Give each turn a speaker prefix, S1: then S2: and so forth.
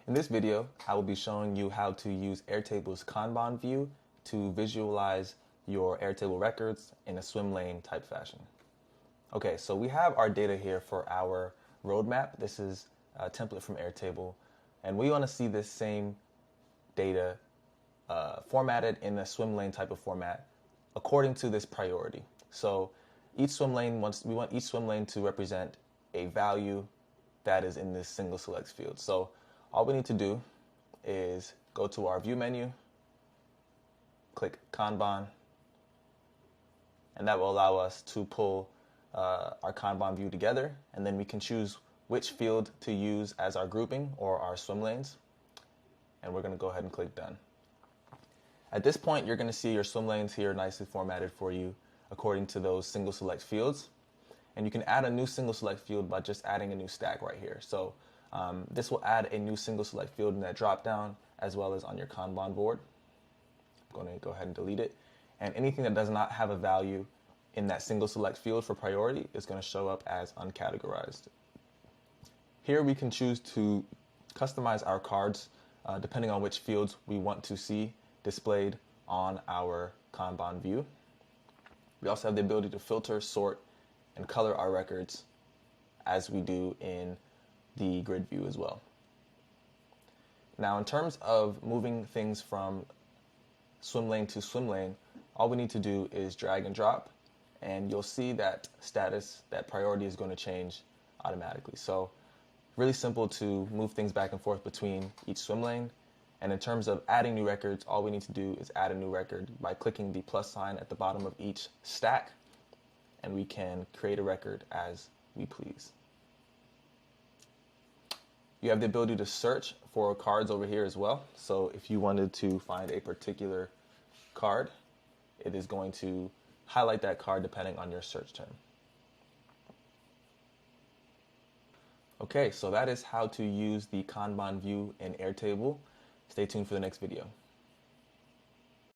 S1: In this video, I will be showing you how to use Airtable's Kanban View to visualize your Airtable records in a swim lane type fashion. Okay, so we have our data here for our roadmap. This is a template from Airtable, and we want to see this same data formatted in a swim lane type of format according to this priority. So each swim lane we want each swim lane to represent a value that is in this single select field. So all we need to do is go to our view menu, click Kanban, and that will allow us to pull our Kanban view together, and then we can choose which field to use as our grouping or our swim lanes. And we're going to go ahead and click done. At this point, you're going to see your swim lanes here nicely formatted for you according to those single select fields. And you can add a new single select field by just adding a new stack right here. So this will add a new single select field in that drop down as well as on your Kanban board. I'm going to go ahead and delete it. And anything that does not have a value in that single select field for priority is going to show up as uncategorized. Here we can choose to customize our cards depending on which fields we want to see displayed on our Kanban view. We also have the ability to filter, sort, and color our records as we do in the grid view as well. Now, in terms of moving things from swim lane to swim lane, all we need to do is drag and drop, and you'll see that that priority is going to change automatically. So really simple to move things back and forth between each swim lane. And in terms of adding new records, all we need to do is add a new record by clicking the plus sign at the bottom of each stack, and we can create a record as we please. You have the ability to search for cards over here as well. So if you wanted to find a particular card, it is going to highlight that card depending on your search term. Okay, so that is how to use the Kanban view in Airtable. Stay tuned for the next video.